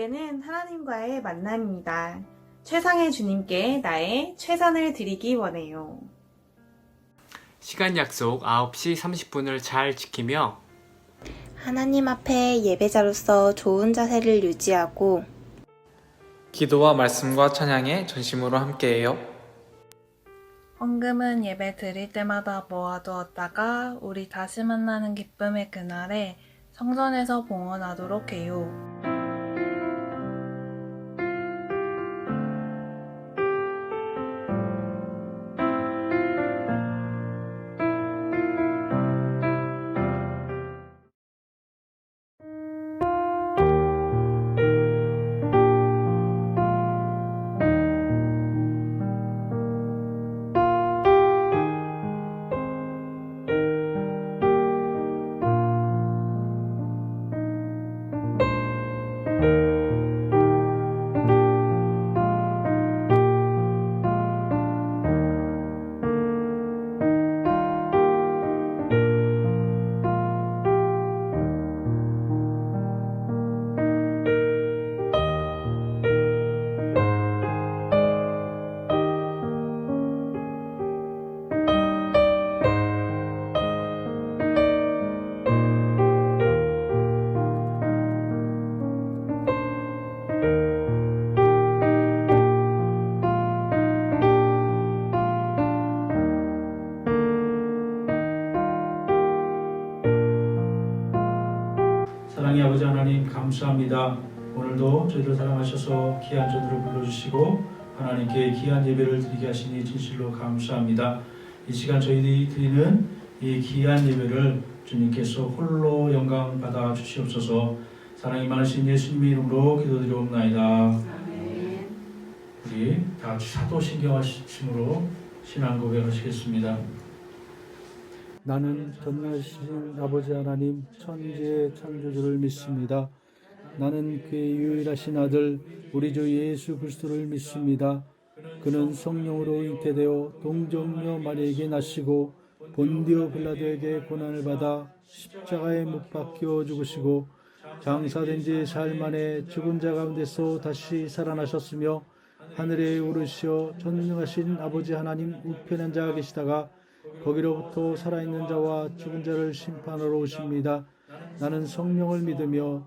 예배는 하나님과의 만남입니다. 최상의 주님께 나의 최선을 드리기 원해요. 시간 약속 9시 30분을 잘 지키며 하나님 앞에 예배자로서 좋은 자세를 유지하고 기도와 말씀과 찬양에 전심으로 함께해요. 헌금은 예배 드릴 때마다 모아두었다가 우리 다시 만나는 기쁨의 그날에 성전에서 봉헌하도록 해요. 사랑의 아버지 하나님 감사합니다. 오늘도 저희들 사랑하셔서 귀한 전으로 불러주시고 하나님께 귀한 예배를 드리게 하시니 진실로 감사합니다. 이 시간 저희들이 드리는 이 귀한 예배를 주님께서 홀로 영광 받아 주시옵소서. 사랑이 많으신 예수님의 이름으로 기도드리옵나이다. 아멘. 우리 다 같이 사도신경하심으로 신앙 고백하시겠습니다. 나는 전능하신 아버지 하나님 천지의 창조주를 믿습니다. 나는 그의 유일하신 아들 우리 주 예수 그리스도를 믿습니다. 그는 성령으로 잉태되어 동정녀 마리에게 나시고 본디오 빌라도에게 고난을 받아 십자가에 못 박혀 죽으시고 장사된 지 사흘 만에 죽은 자 가운데서 다시 살아나셨으며 하늘에 오르시어 전능하신 아버지 하나님 우편에 앉아 계시다가 거기로부터 살아있는 자와 죽은 자를 심판하러 오십니다. 나는 성령을 믿으며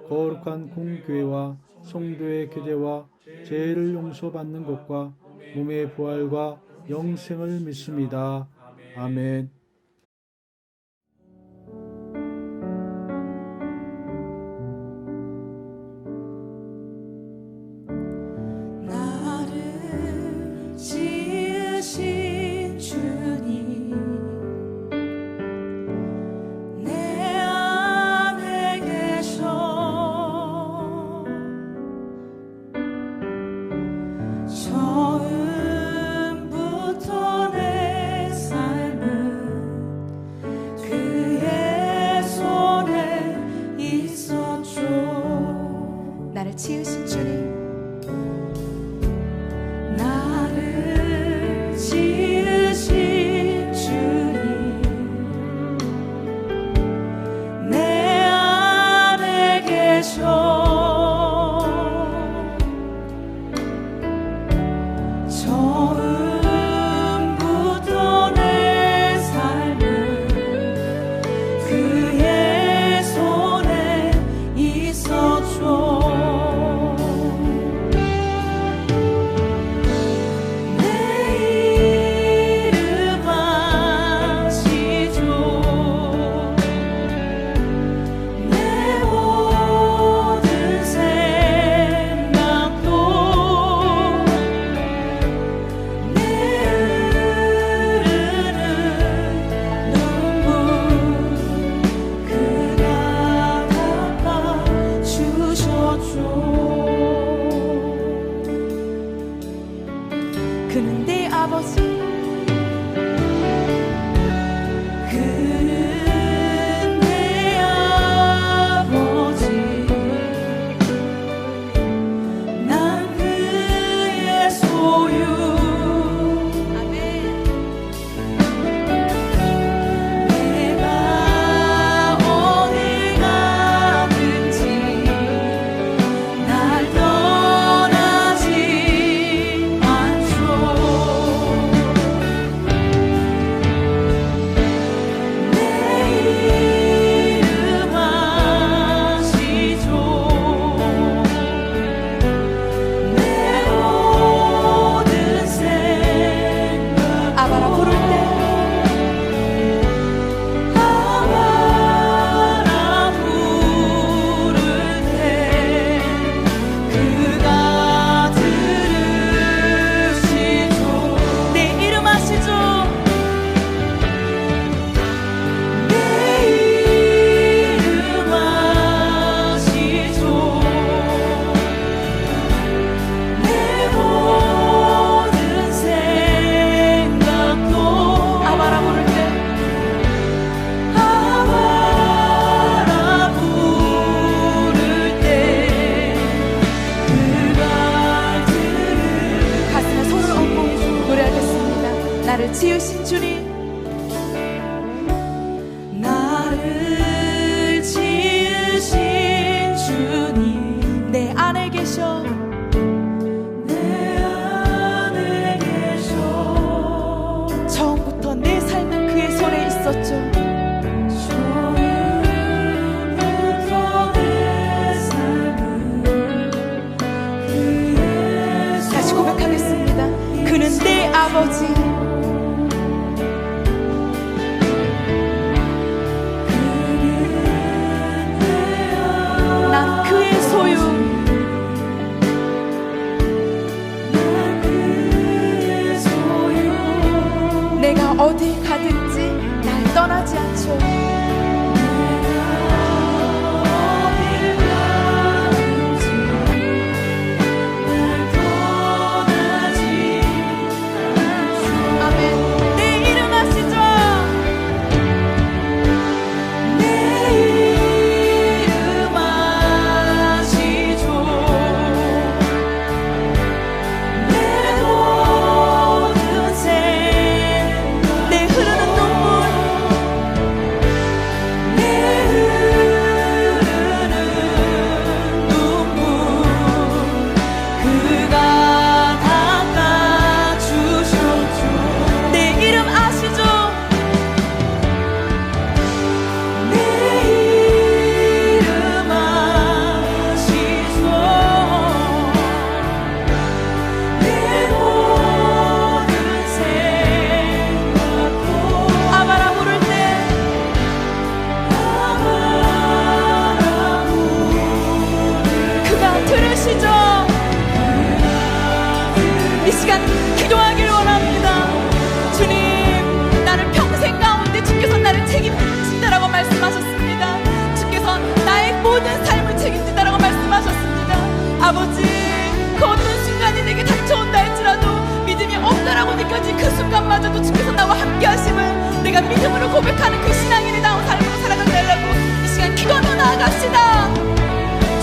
거룩한 공교회와 성도의 교제와 죄를 용서받는 것과 몸의 부활과 영생을 믿습니다. 아멘. 나를 지으신 주님 처음부터 내 삶은 그의 손에 있었죠. 나를 지으신 주님 나를 지으신 주님 내 안에 계셔 처음부터 내 삶은 그의 손에 있었죠. 내 이름 아시죠. 내 모든 생각도 그는 내 아버지 그는 내 아버지 난 그의 소유 아멘. 내가 어디 가든지 나 나를 지으신 주님, 나를 지으신 주님, 내 안에 계셔, 내 안에 계셔. 처음부터 내 삶은 그의 손에 있었죠. 다시 고백하겠습니다. 그는 내 아버지, 난 그의 소유, 내가 어디 가든지 날 떠나지 않죠. 아멘. 내 이름 아시죠? 내 이름 아시죠? 내 모든 생각, 내 흐르는 눈물, 내 흐르는 눈물, 그가 닦아주셨죠. 내 이름 아시죠? 내 이름 아시죠? 내 모든 생각도 아바라 부를 때, 그가 들으시죠? 이 시간 기도하길 원합니다. 주님, 나를 평생 가운데 주께서 나를 책임진다라고 말씀하셨습니다. 주께서 나의 모든 삶을 책임진다라고 말씀하셨습니다. 아버지, 그 어떤 순간이 내게 닥쳐온다 할지라도 믿음이 없다라고 느껴진 그 순간마저도 주께서 나와 함께 하심을 내가 믿음으로 고백하는 그 신앙인의 다운 삶으로 살아가게 하려고 이 시간 기도하며 나아갑시다.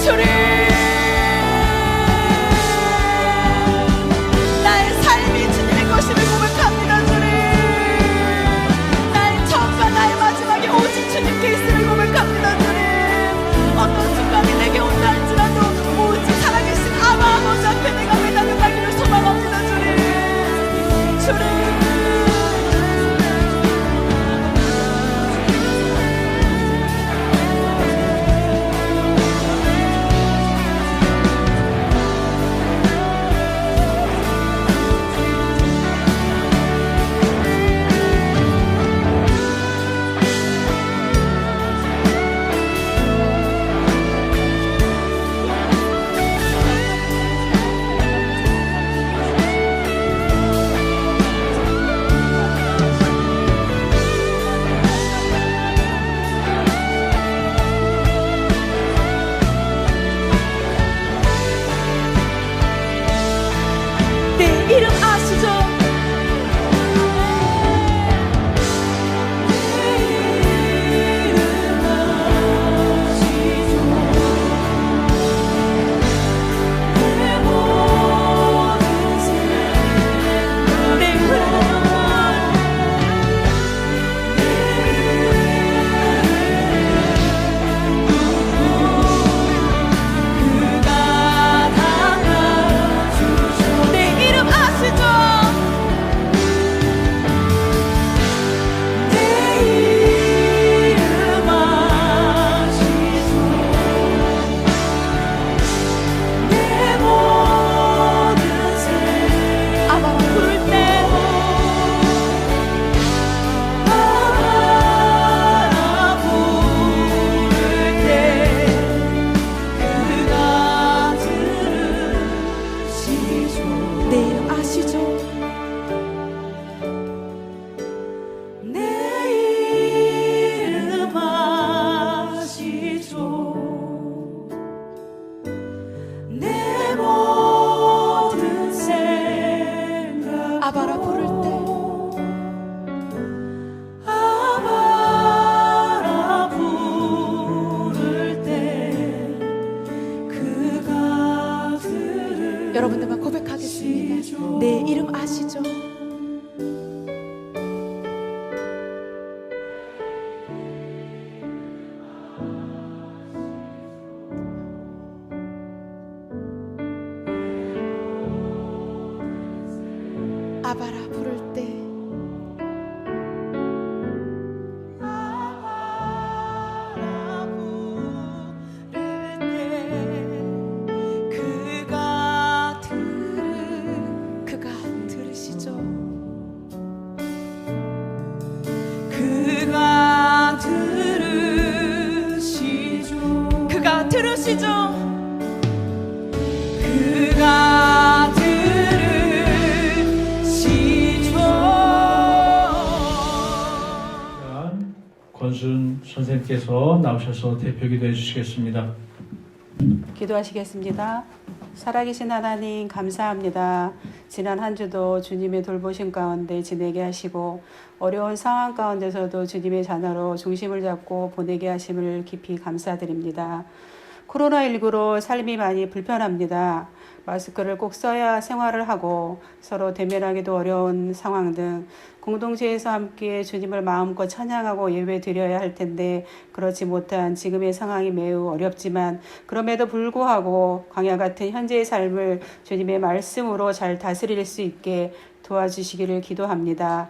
주님, 나의 삶이 주님의 것임을 고백합니다. 주님, 나의 처음과 나의 마지막이 오직 주님께 있음을 고백합니다. 주님, 어떤 순간이 내게 온다 할지라도 오직 살아계신 아바 아버지 앞에 내가 매달려 가기를 소망합니다. 주님, 주님. 내 이름 아시죠? 내 흐르는 그가 닦아주셔. 내 이름 아시죠? 내 이름 아시죠? 내 모든 생각 아바라 부를 때, 아바라 부를 때 그가 들으시죠. 내 이름 아시죠? 내 이름 아시죠? 내 모든 생각 아바라 부를 때, 아바라 부를 때 그가 여러분들만 고백하겠습니다. 내 이름 아시죠? 아바라 부를 때 아바라 부를 때 그가 들으시죠. 그가 들으시죠. 그가 들으시죠. 그가 들으시죠. 권순 선생님께서 나오셔서 대표기도 해주시겠습니다. 기도하시겠습니다. 살아계신 하나님 감사합니다. 지난 한 주도 주님의 돌보심 가운데 지내게 하시고 어려운 상황 가운데서도 주님의 자녀로 중심을 잡고 보내게 하심을 깊이 감사드립니다. 코로나19로 삶이 많이 불편합니다. 마스크를 꼭 써야 생활을 하고 서로 대면하기도 어려운 상황 등 공동체에서 함께 주님을 마음껏 찬양하고 예배드려야 할 텐데 그렇지 못한 지금의 상황이 매우 어렵지만 그럼에도 불구하고 광야 같은 현재의 삶을 주님의 말씀으로 잘 다스릴 수 있게 도와주시기를 기도합니다.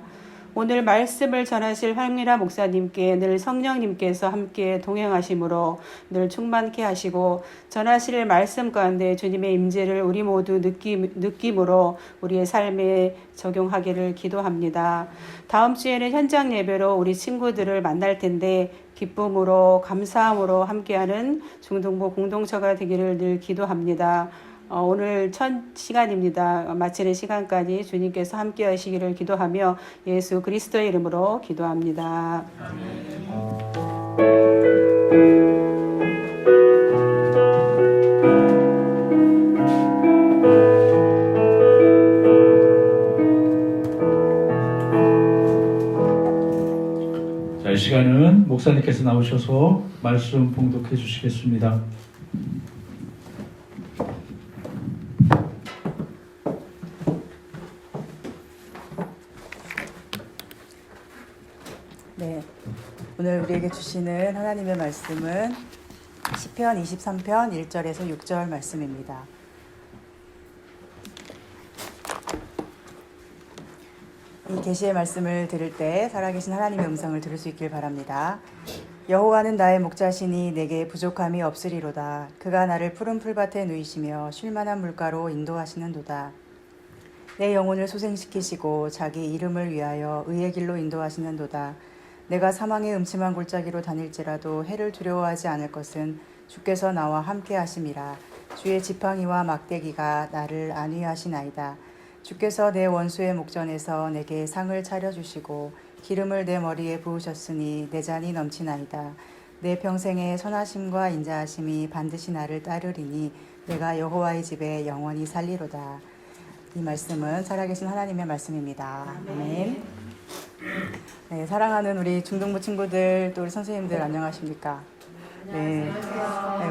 오늘 말씀을 전하실 황미라 목사님께 늘 성령님께서 함께 동행하심으로 늘 충만케 하시고 전하실 말씀 가운데 주님의 임재를 우리 모두 느낌으로 우리의 삶에 적용하기를 기도합니다. 다음 주에는 현장 예배로 우리 친구들을 만날 텐데 기쁨으로 감사함으로 함께하는 중동부 공동체가 되기를 늘 기도합니다. 오늘 첫 시간입니다. 마치는 시간까지 주님께서 함께 하시기를 기도하며 예수 그리스도의 이름으로 기도합니다. 자, 이 시간은 목사님께서 나오셔서 말씀 봉독해 주시겠습니다. 네, 오늘 우리에게 주시는 하나님의 말씀은 시편 23편 1절에서 6절 말씀입니다. 이 계시의 말씀을 들을 때 살아계신 하나님의 음성을 들을 수 있길 바랍니다. 여호와는 나의 목자시니 내게 부족함이 없으리로다. 그가 나를 푸른 풀밭에 누이시며 쉴만한 물가로 인도하시는도다. 내 영혼을 소생시키시고 자기 이름을 위하여 의의 길로 인도하시는도다. 내가 사망의 음침한 골짜기로 다닐지라도 해를 두려워하지 않을 것은 주께서 나와 함께 하심이라. 주의 지팡이와 막대기가 나를 안위하시나이다. 주께서 내 원수의 목전에서 내게 상을 차려주시고 기름을 내 머리에 부으셨으니 내 잔이 넘치나이다. 내 평생의 선하심과 인자하심이 반드시 나를 따르리니 내가 여호와의 집에 영원히 살리로다. 이 말씀은 살아계신 하나님의 말씀입니다. 아멘. 네, 사랑하는 우리 중동부 친구들, 또 우리 선생님들 안녕하십니까? 네,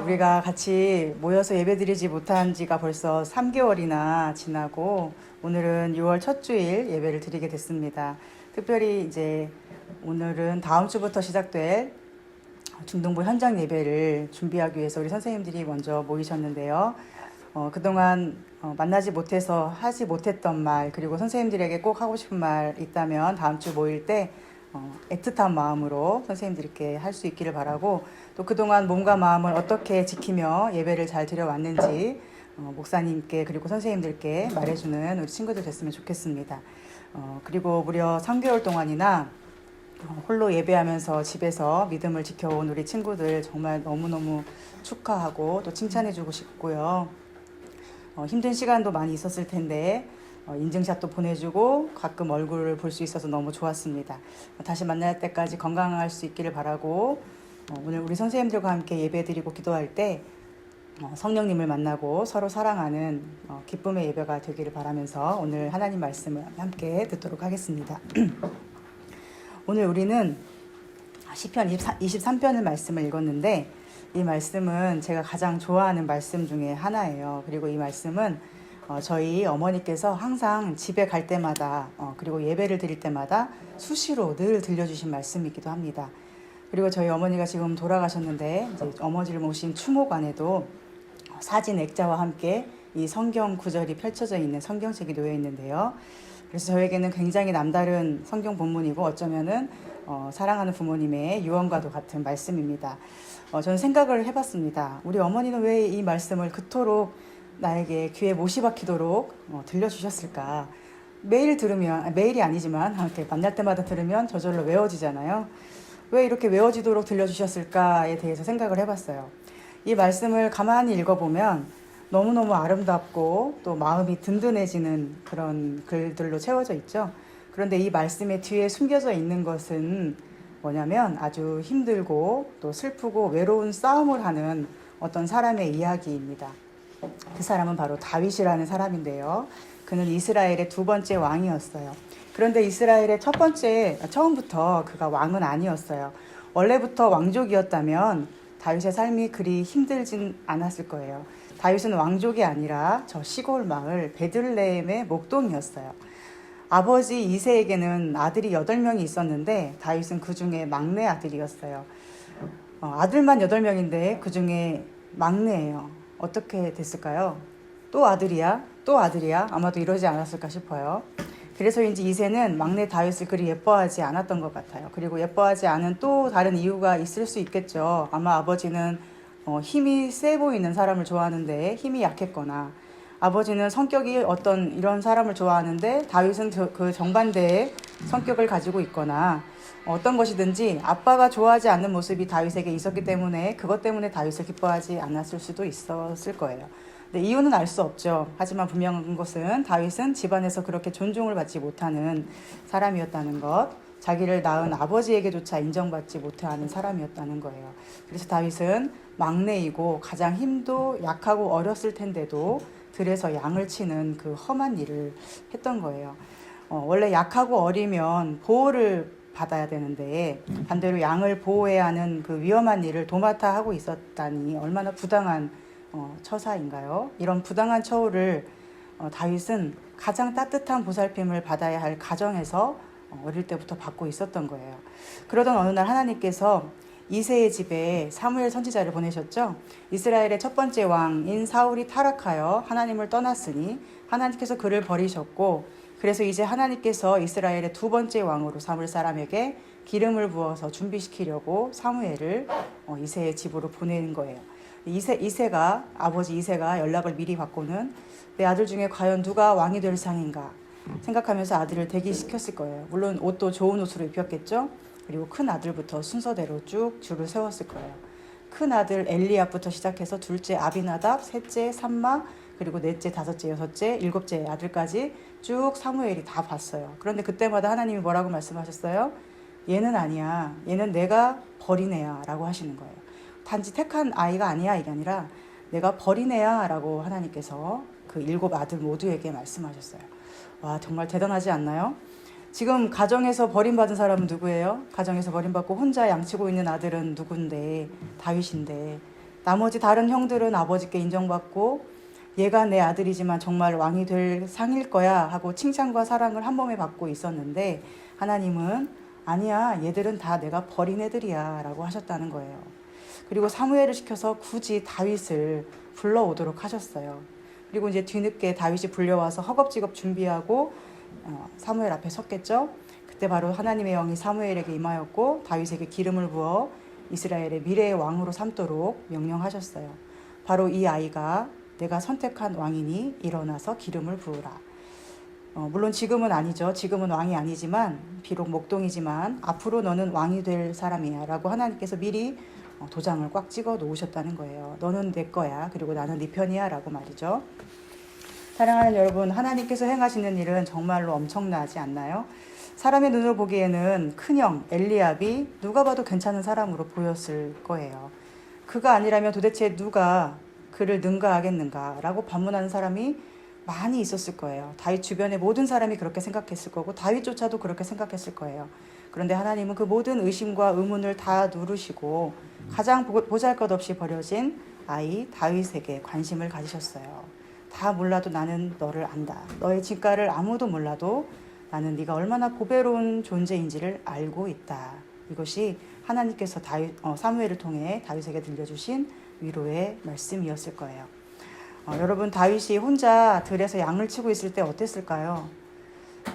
우리가 같이 모여서 예배드리지 못한 지가 벌써 3개월이나 지나고 오늘은 6월 첫 주일 예배를 드리게 됐습니다. 특별히 이제 오늘은 다음 주부터 시작될 중동부 현장 예배를 준비하기 위해서 우리 선생님들이 먼저 모이셨는데요. 그동안 만나지 못해서 하지 못했던 말, 그리고 선생님들에게 꼭 하고 싶은 말 있다면 다음 주 모일 때 애틋한 마음으로 선생님들께 할 수 있기를 바라고, 또 그동안 몸과 마음을 어떻게 지키며 예배를 잘 드려왔는지 목사님께 그리고 선생님들께 말해주는 우리 친구들 됐으면 좋겠습니다. 그리고 무려 3개월 동안이나 홀로 예배하면서 집에서 믿음을 지켜온 우리 친구들 정말 너무너무 축하하고 또 칭찬해주고 싶고요. 힘든 시간도 많이 있었을 텐데 인증샷도 보내주고 가끔 얼굴을 볼 수 있어서 너무 좋았습니다. 다시 만날 때까지 건강할 수 있기를 바라고, 오늘 우리 선생님들과 함께 예배드리고 기도할 때 성령님을 만나고 서로 사랑하는 기쁨의 예배가 되기를 바라면서 오늘 하나님 말씀을 함께 듣도록 하겠습니다. 오늘 우리는 시편 23편의 말씀을 읽었는데, 이 말씀은 제가 가장 좋아하는 말씀 중에 하나예요. 그리고 이 말씀은 저희 어머니께서 항상 집에 갈 때마다 그리고 예배를 드릴 때마다 수시로 늘 들려주신 말씀이기도 합니다. 그리고 저희 어머니가 지금 돌아가셨는데 이제 어머니를 모신 추모관에도 사진 액자와 함께 이 성경 구절이 펼쳐져 있는 성경책이 놓여 있는데요. 그래서 저에게는 굉장히 남다른 성경 본문이고 어쩌면은 사랑하는 부모님의 유언과도 같은 말씀입니다. 저는 생각을 해봤습니다. 우리 어머니는 왜 이 말씀을 그토록 나에게 귀에 못이 박히도록 들려주셨을까? 매일 들으면, 매일이 아니지만 이렇게 만날 때마다 들으면 저절로 외워지잖아요. 왜 이렇게 외워지도록 들려주셨을까에 대해서 생각을 해봤어요. 이 말씀을 가만히 읽어보면 너무너무 아름답고 또 마음이 든든해지는 그런 글들로 채워져 있죠. 그런데 이 말씀의 뒤에 숨겨져 있는 것은 뭐냐면 아주 힘들고 또 슬프고 외로운 싸움을 하는 어떤 사람의 이야기입니다. 그 사람은 바로 다윗이라는 사람인데요. 그는 이스라엘의 2번째 왕이었어요. 그런데 이스라엘의 처음부터 그가 왕은 아니었어요. 원래부터 왕족이었다면 다윗의 삶이 그리 힘들진 않았을 거예요. 다윗은 왕족이 아니라 저 시골 마을 베들레헴의 목동이었어요. 아버지 이새에게는 아들이 8명이 있었는데 다윗은 그 중에 막내 아들이었어요. 아들만 8명인데 그 중에 막내예요. 어떻게 됐을까요? 또 아들이야? 또 아들이야? 아마도 이러지 않았을까 싶어요. 그래서인지 이새는 막내 다윗을 그리 예뻐하지 않았던 것 같아요. 그리고 예뻐하지 않은 또 다른 이유가 있을 수 있겠죠. 아마 아버지는 힘이 세 보이는 사람을 좋아하는데 힘이 약했거나 아버지는 성격이 어떤 이런 사람을 좋아하는데 다윗은 그 정반대의 성격을 가지고 있거나 어떤 것이든지 아빠가 좋아하지 않는 모습이 다윗에게 있었기 때문에 그것 때문에 다윗을 기뻐하지 않았을 수도 있었을 거예요. 근데 이유는 알 수 없죠. 하지만 분명한 것은 다윗은 집안에서 그렇게 존중을 받지 못하는 사람이었다는 것, 자기를 낳은 아버지에게조차 인정받지 못하는 사람이었다는 거예요. 그래서 다윗은 막내이고 가장 힘도 약하고 어렸을 텐데도 들에서 양을 치는 그 험한 일을 했던 거예요. 원래 약하고 어리면 보호를 받아야 되는데 반대로 양을 보호해야 하는 그 위험한 일을 도맡아 하고 있었다니 얼마나 부당한 처사인가요? 이런 부당한 처우를 다윗은 가장 따뜻한 보살핌을 받아야 할 가정에서 어릴 때부터 받고 있었던 거예요. 그러던 어느 날 하나님께서 이새의 집에 사무엘 선지자를 보내셨죠. 이스라엘의 1번째 왕인 사울이 타락하여 하나님을 떠났으니 하나님께서 그를 버리셨고 그래서 이제 하나님께서 이스라엘의 2번째 왕으로 삼을 사람에게 기름을 부어서 준비시키려고 사무엘을 이새의 집으로 보내는 거예요. 아버지 이새가 연락을 미리 받고는 내 아들 중에 과연 누가 왕이 될 상인가 생각하면서 아들을 대기시켰을 거예요. 물론 옷도 좋은 옷으로 입혔겠죠. 그리고 큰 아들부터 순서대로 쭉 줄을 세웠을 거예요. 큰 아들 엘리압부터 시작해서 둘째 아비나답, 셋째 삼마, 그리고 넷째, 다섯째, 여섯째, 일곱째 아들까지 쭉 사무엘이 다 봤어요. 그런데 그때마다 하나님이 뭐라고 말씀하셨어요? 얘는 아니야. 얘는 내가 버린 애야 라고 하시는 거예요. 단지 택한 아이가 아니야 이게 아니라 내가 버린 애야 라고 하나님께서 그 7 아들 모두에게 말씀하셨어요. 와, 정말 대단하지 않나요? 지금 가정에서 버림받은 사람은 누구예요? 가정에서 버림받고 혼자 양치고 있는 아들은 누군데? 다윗인데 나머지 다른 형들은 아버지께 인정받고 얘가 내 아들이지만 정말 왕이 될 상일 거야 하고 칭찬과 사랑을 한 몸에 받고 있었는데 하나님은 아니야, 얘들은 다 내가 버린 애들이야 라고 하셨다는 거예요. 그리고 사무엘을 시켜서 굳이 다윗을 불러오도록 하셨어요. 그리고 이제 뒤늦게 다윗이 불려와서 허겁지겁 준비하고 사무엘 앞에 섰겠죠. 그때 바로 하나님의 영이 사무엘에게 임하였고 다윗에게 기름을 부어 이스라엘의 미래의 왕으로 삼도록 명령하셨어요. 바로 이 아이가 내가 선택한 왕이니 일어나서 기름을 부으라. 물론 지금은 아니죠. 지금은 왕이 아니지만 비록 목동이지만 앞으로 너는 왕이 될 사람이야 라고 하나님께서 미리 도장을 꽉 찍어 놓으셨다는 거예요. 너는 내 거야. 그리고 나는 네 편이야 라고 말이죠. 사랑하는 여러분, 하나님께서 행하시는 일은 정말로 엄청나지 않나요? 사람의 눈으로 보기에는 큰형 엘리압이 누가 봐도 괜찮은 사람으로 보였을 거예요. 그가 아니라면 도대체 누가 그를 능가하겠는가 라고 반문하는 사람이 많이 있었을 거예요. 다윗 주변의 모든 사람이 그렇게 생각했을 거고 다윗조차도 그렇게 생각했을 거예요. 그런데 하나님은 그 모든 의심과 의문을 다 누르시고 가장 보잘것없이 버려진 아이 다윗에게 관심을 가지셨어요. 다 몰라도 나는 너를 안다. 너의 진가를 아무도 몰라도 나는 네가 얼마나 보배로운 존재인지를 알고 있다. 이것이 하나님께서 사무엘을 통해 다윗에게 들려주신 위로의 말씀이었을 거예요. 여러분, 다윗이 혼자 들에서 양을 치고 있을 때 어땠을까요?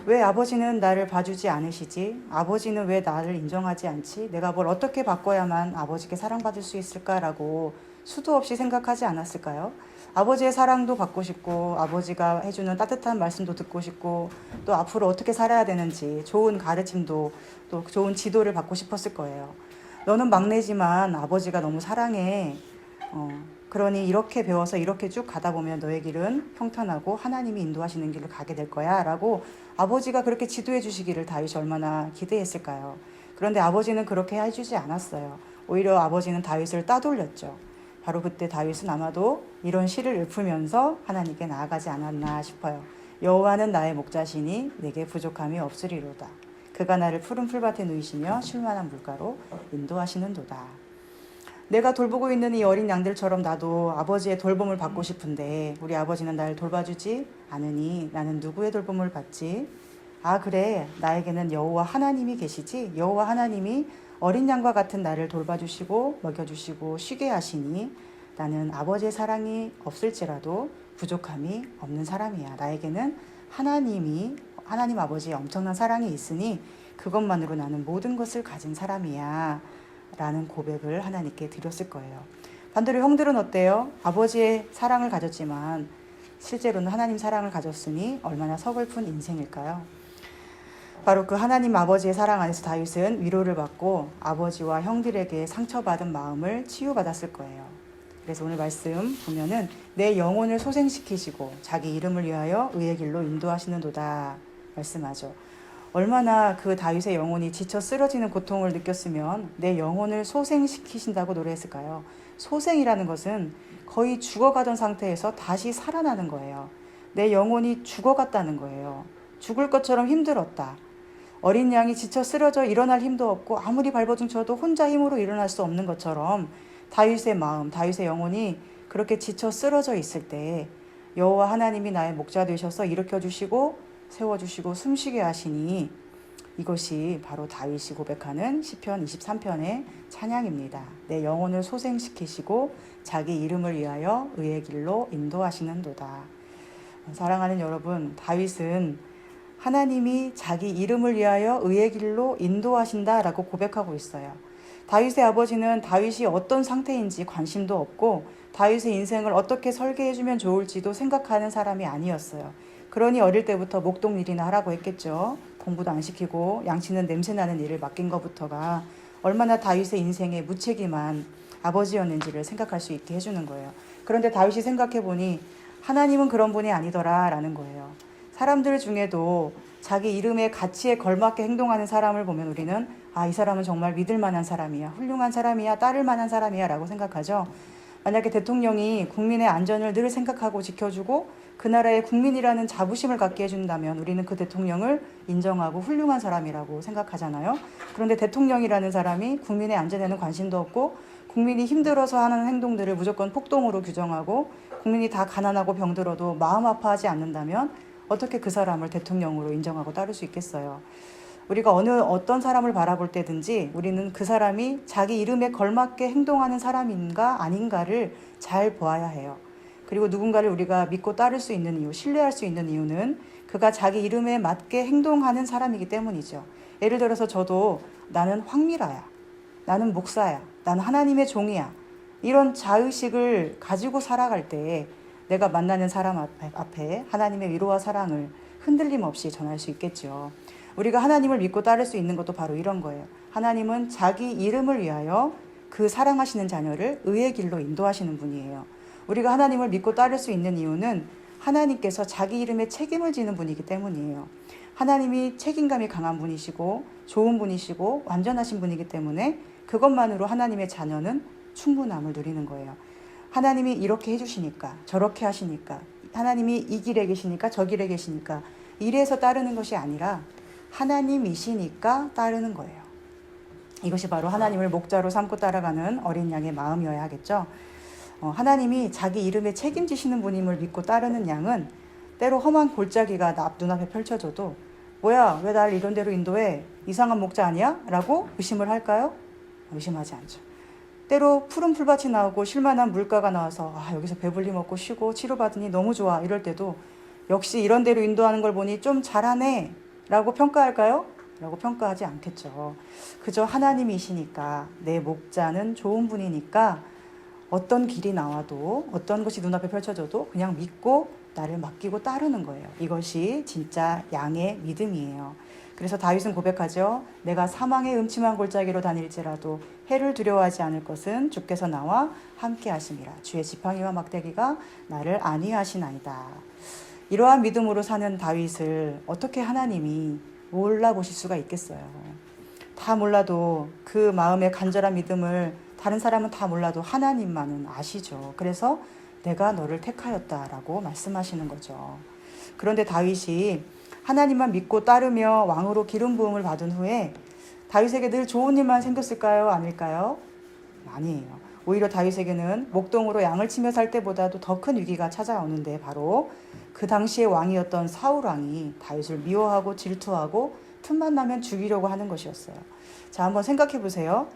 왜 아버지는 나를 봐주지 않으시지? 아버지는 왜 나를 인정하지 않지? 내가 뭘 어떻게 바꿔야만 아버지께 사랑받을 수 있을까라고 수도 없이 생각하지 않았을까요? 아버지의 사랑도 받고 싶고, 아버지가 해주는 따뜻한 말씀도 듣고 싶고, 또 앞으로 어떻게 살아야 되는지 좋은 가르침도, 또 좋은 지도를 받고 싶었을 거예요. 너는 막내지만 아버지가 너무 사랑해. 그러니 이렇게 배워서 이렇게 쭉 가다 보면 너의 길은 평탄하고 하나님이 인도하시는 길을 가게 될 거야 라고 아버지가 그렇게 지도해 주시기를 다윗이 얼마나 기대했을까요? 그런데 아버지는 그렇게 해주지 않았어요. 오히려 아버지는 다윗을 따돌렸죠. 바로 그때 다윗은 아마도 이런 시를 읊으면서 하나님께 나아가지 않았나 싶어요. 여호와는 나의 목자시니 내게 부족함이 없으리로다. 그가 나를 푸른 풀밭에 누이시며 쉴만한 물가로 인도하시는도다. 내가 돌보고 있는 이 어린 양들처럼 나도 아버지의 돌봄을 받고 싶은데 우리 아버지는 나를 돌봐주지 않으니 나는 누구의 돌봄을 받지? 아, 그래, 나에게는 여호와 하나님이 계시지? 여호와 하나님이 어린 양과 같은 나를 돌봐주시고 먹여주시고 쉬게 하시니 나는 아버지의 사랑이 없을지라도 부족함이 없는 사람이야. 나에게는 하나님 아버지의 엄청난 사랑이 있으니 그것만으로 나는 모든 것을 가진 사람이야 라는 고백을 하나님께 드렸을 거예요. 반대로 형들은 어때요? 아버지의 사랑을 가졌지만 실제로는 하나님 사랑을 가졌으니 얼마나 서글픈 인생일까요? 바로 그 하나님 아버지의 사랑 안에서 다윗은 위로를 받고 아버지와 형들에게 상처받은 마음을 치유받았을 거예요. 그래서 오늘 말씀 보면은 내 영혼을 소생시키시고 자기 이름을 위하여 의의 길로 인도하시는도다 말씀하죠. 얼마나 그 다윗의 영혼이 지쳐 쓰러지는 고통을 느꼈으면 내 영혼을 소생시키신다고 노래했을까요? 소생이라는 것은 거의 죽어가던 상태에서 다시 살아나는 거예요. 내 영혼이 죽어갔다는 거예요. 죽을 것처럼 힘들었다. 어린 양이 지쳐 쓰러져 일어날 힘도 없고 아무리 발버둥쳐도 혼자 힘으로 일어날 수 없는 것처럼 다윗의 마음, 다윗의 영혼이 그렇게 지쳐 쓰러져 있을 때 여호와 하나님이 나의 목자 되셔서 일으켜주시고 세워주시고 숨쉬게 하시니 이것이 바로 다윗이 고백하는 시편 23편의 찬양입니다. 내 영혼을 소생시키시고 자기 이름을 위하여 의의 길로 인도하시는도다. 사랑하는 여러분, 다윗은 하나님이 자기 이름을 위하여 의의 길로 인도하신다라고 고백하고 있어요. 다윗의 아버지는 다윗이 어떤 상태인지 관심도 없고 다윗의 인생을 어떻게 설계해주면 좋을지도 생각하는 사람이 아니었어요. 그러니 어릴 때부터 목동 일이나 하라고 했겠죠. 공부도 안 시키고 양치는 냄새나는 일을 맡긴 것부터가 얼마나 다윗의 인생에 무책임한 아버지였는지를 생각할 수 있게 해주는 거예요. 그런데 다윗이 생각해보니 하나님은 그런 분이 아니더라 라는 거예요. 사람들 중에도 자기 이름의 가치에 걸맞게 행동하는 사람을 보면 우리는 아, 이 사람은 정말 믿을 만한 사람이야, 훌륭한 사람이야, 따를 만한 사람이야 라고 생각하죠. 만약에 대통령이 국민의 안전을 늘 생각하고 지켜주고 그 나라의 국민이라는 자부심을 갖게 해준다면 우리는 그 대통령을 인정하고 훌륭한 사람이라고 생각하잖아요. 그런데 대통령이라는 사람이 국민의 안전에는 관심도 없고 국민이 힘들어서 하는 행동들을 무조건 폭동으로 규정하고 국민이 다 가난하고 병들어도 마음 아파하지 않는다면 어떻게 그 사람을 대통령으로 인정하고 따를 수 있겠어요. 우리가 어떤 사람을 바라볼 때든지 우리는 그 사람이 자기 이름에 걸맞게 행동하는 사람인가 아닌가를 잘 보아야 해요. 그리고 누군가를 우리가 믿고 따를 수 있는 이유, 신뢰할 수 있는 이유는 그가 자기 이름에 맞게 행동하는 사람이기 때문이죠. 예를 들어서 저도 나는 황미라야, 나는 목사야, 나는 하나님의 종이야. 이런 자의식을 가지고 살아갈 때 내가 만나는 사람 앞에 하나님의 위로와 사랑을 흔들림 없이 전할 수 있겠죠. 우리가 하나님을 믿고 따를 수 있는 것도 바로 이런 거예요. 하나님은 자기 이름을 위하여 그 사랑하시는 자녀를 의의 길로 인도하시는 분이에요. 우리가 하나님을 믿고 따를 수 있는 이유는 하나님께서 자기 이름에 책임을 지는 분이기 때문이에요. 하나님이 책임감이 강한 분이시고 좋은 분이시고 완전하신 분이기 때문에 그것만으로 하나님의 자녀는 충분함을 누리는 거예요. 하나님이 이렇게 해주시니까, 저렇게 하시니까, 하나님이 이 길에 계시니까, 저 길에 계시니까 이래서 따르는 것이 아니라 하나님이시니까 따르는 거예요. 이것이 바로 하나님을 목자로 삼고 따라가는 어린 양의 마음이어야 하겠죠. 하나님이 자기 이름에 책임지시는 분임을 믿고 따르는 양은 때로 험한 골짜기가 눈앞에 펼쳐져도 뭐야, 왜 나를 이런 데로 인도해? 이상한 목자 아니야? 라고 의심을 할까요? 의심하지 않죠. 때로 푸른 풀밭이 나오고 쉴만한 물가가 나와서 여기서 배불리 먹고 쉬고 치료받으니 너무 좋아 이럴 때도 역시 이런 데로 인도하는 걸 보니 좀 잘하네 라고 평가할까요? 라고 평가하지 않겠죠. 그저 하나님이시니까, 내 목자는 좋은 분이니까 어떤 길이 나와도 어떤 것이 눈앞에 펼쳐져도 그냥 믿고 나를 맡기고 따르는 거예요. 이것이 진짜 양의 믿음이에요. 그래서 다윗은 고백하죠. 내가 사망의 음침한 골짜기로 다닐지라도 해를 두려워하지 않을 것은 주께서 나와 함께 하심이라. 주의 지팡이와 막대기가 나를 안위하시나이다. 이러한 믿음으로 사는 다윗을 어떻게 하나님이 몰라보실 수가 있겠어요. 다 몰라도 그 마음의 간절한 믿음을 다른 사람은 다 몰라도 하나님만은 아시죠. 그래서 내가 너를 택하였다라고 말씀하시는 거죠. 그런데 다윗이 하나님만 믿고 따르며 왕으로 기름 부음을 받은 후에 다윗에게 늘 좋은 일만 생겼을까요? 아닐까요? 아니에요. 오히려 다윗에게는 목동으로 양을 치며 살 때보다도 더 큰 위기가 찾아오는데 바로 그 당시의 왕이었던 사울 왕이 다윗을 미워하고 질투하고 틈만 나면 죽이려고 하는 것이었어요. 자, 한번 생각해 보세요.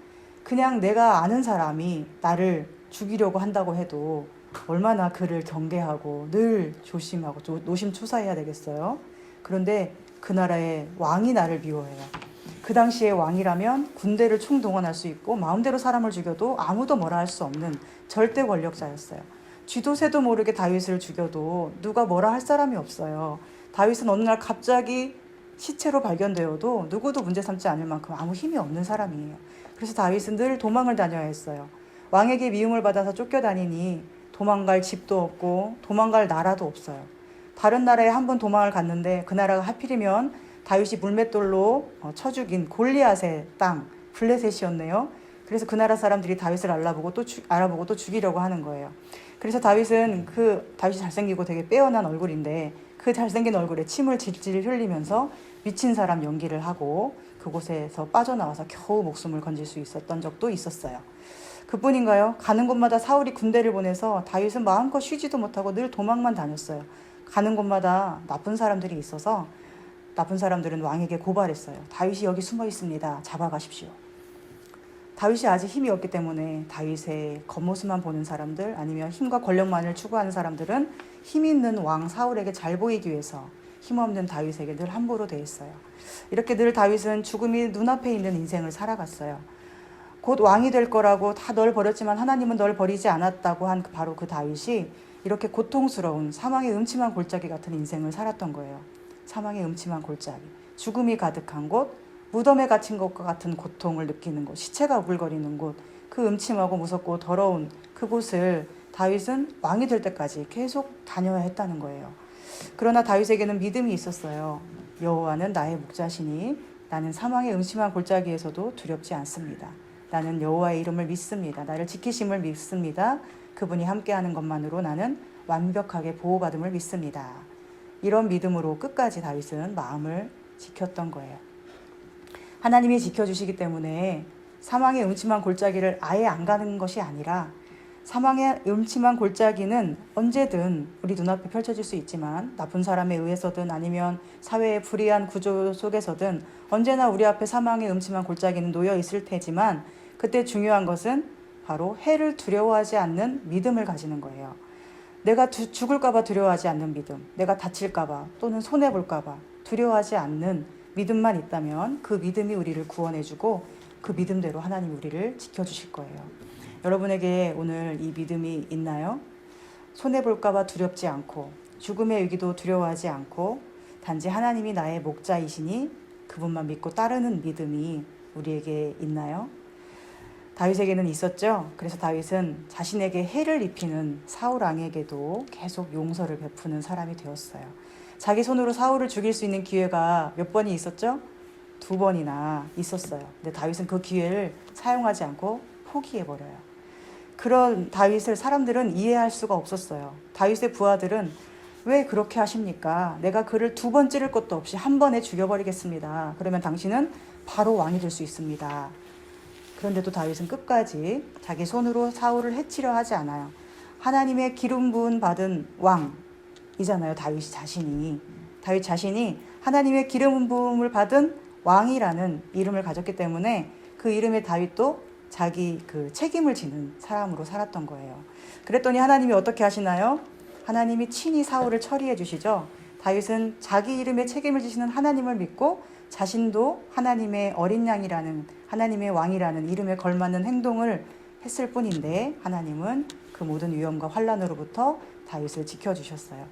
그냥 내가 아는 사람이 나를 죽이려고 한다고 해도 얼마나 그를 경계하고 늘 조심하고 노심초사해야 되겠어요. 그런데 그 나라의 왕이 나를 미워해요. 그 당시에 왕이라면 군대를 총동원할 수 있고 마음대로 사람을 죽여도 아무도 뭐라 할 수 없는 절대 권력자였어요. 쥐도 새도 모르게 다윗을 죽여도 누가 뭐라 할 사람이 없어요. 다윗은 어느 날 갑자기 시체로 발견되어도 누구도 문제 삼지 않을 만큼 아무 힘이 없는 사람이에요. 그래서 다윗은 늘 도망을 다녀야 했어요. 왕에게 미움을 받아서 쫓겨다니니 도망갈 집도 없고 도망갈 나라도 없어요. 다른 나라에 한번 도망을 갔는데 그 나라가 하필이면 다윗이 물맷돌로 쳐 죽인 골리앗의 땅 블레셋이었네요. 그래서 그 나라 사람들이 다윗을 알아보고 또 죽이려고 하는 거예요. 그래서 다윗이 잘생기고 되게 빼어난 얼굴인데 그 잘생긴 얼굴에 침을 질질 흘리면서 미친 사람 연기를 하고 그곳에서 빠져나와서 겨우 목숨을 건질 수 있었던 적도 있었어요. 그뿐인가요? 가는 곳마다 사울이 군대를 보내서 다윗은 마음껏 쉬지도 못하고 늘 도망만 다녔어요. 가는 곳마다 나쁜 사람들이 있어서 나쁜 사람들은 왕에게 고발했어요. 다윗이 여기 숨어 있습니다. 잡아가십시오. 다윗이 아직 힘이 없기 때문에 다윗의 겉모습만 보는 사람들 아니면 힘과 권력만을 추구하는 사람들은 힘 있는 왕 사울에게 잘 보이기 위해서 힘없는 다윗에게 늘 함부로 대했어요. 이렇게 늘 다윗은 죽음이 눈앞에 있는 인생을 살아갔어요. 곧 왕이 될 거라고 다 널 버렸지만 하나님은 널 버리지 않았다고 한 바로 그 다윗이 이렇게 고통스러운 사망의 음침한 골짜기 같은 인생을 살았던 거예요. 사망의 음침한 골짜기, 죽음이 가득한 곳, 무덤에 갇힌 것과 같은 고통을 느끼는 곳, 시체가 우글거리는 곳, 그 음침하고 무섭고 더러운 그곳을 다윗은 왕이 될 때까지 계속 다녀야 했다는 거예요. 그러나 다윗에게는 믿음이 있었어요. 여호와는 나의 목자시니 나는 사망의 음침한 골짜기에서도 두렵지 않습니다. 나는 여호와의 이름을 믿습니다. 나를 지키심을 믿습니다. 그분이 함께하는 것만으로 나는 완벽하게 보호받음을 믿습니다. 이런 믿음으로 끝까지 다윗은 마음을 지켰던 거예요. 하나님이 지켜주시기 때문에 사망의 음침한 골짜기를 아예 안 가는 것이 아니라 사망의 음침한 골짜기는 언제든 우리 눈앞에 펼쳐질 수 있지만 나쁜 사람에 의해서든 아니면 사회의 불의한 구조 속에서든 언제나 우리 앞에 사망의 음침한 골짜기는 놓여 있을 테지만 그때 중요한 것은 바로 해를 두려워하지 않는 믿음을 가지는 거예요. 내가 죽을까봐 두려워하지 않는 믿음, 내가 다칠까봐 또는 손해볼까봐 두려워하지 않는 믿음만 있다면 그 믿음이 우리를 구원해주고 그 믿음대로 하나님 우리를 지켜주실 거예요. 여러분에게 오늘 이 믿음이 있나요? 손해볼까봐 두렵지 않고 죽음의 위기도 두려워하지 않고 단지 하나님이 나의 목자이시니 그분만 믿고 따르는 믿음이 우리에게 있나요? 다윗에게는 있었죠. 그래서 다윗은 자신에게 해를 입히는 사울 왕에게도 계속 용서를 베푸는 사람이 되었어요. 자기 손으로 사울을 죽일 수 있는 기회가 몇 번이 있었죠? 2번이나 있었어요. 근데 다윗은 그 기회를 사용하지 않고 포기해버려요. 그런 다윗을 사람들은 이해할 수가 없었어요. 다윗의 부하들은 왜 그렇게 하십니까? 내가 그를 2번 찌를 것도 없이 한 번에 죽여버리겠습니다. 그러면 당신은 바로 왕이 될 수 있습니다. 그런데도 다윗은 끝까지 자기 손으로 사울을 해치려 하지 않아요. 하나님의 기름 부은 받은 왕이잖아요. 다윗 자신이 하나님의 기름 부음을 받은 왕이라는 이름을 가졌기 때문에 그 이름의 다윗도 자기 그 책임을 지는 사람으로 살았던 거예요. 그랬더니 하나님이 어떻게 하시나요? 하나님이 친히 사울을 처리해 주시죠. 다윗은 자기 이름에 책임을 지시는 하나님을 믿고 자신도 하나님의 어린 양이라는, 하나님의 왕이라는 이름에 걸맞는 행동을 했을 뿐인데 하나님은 그 모든 위험과 환난으로부터 다윗을 지켜주셨어요.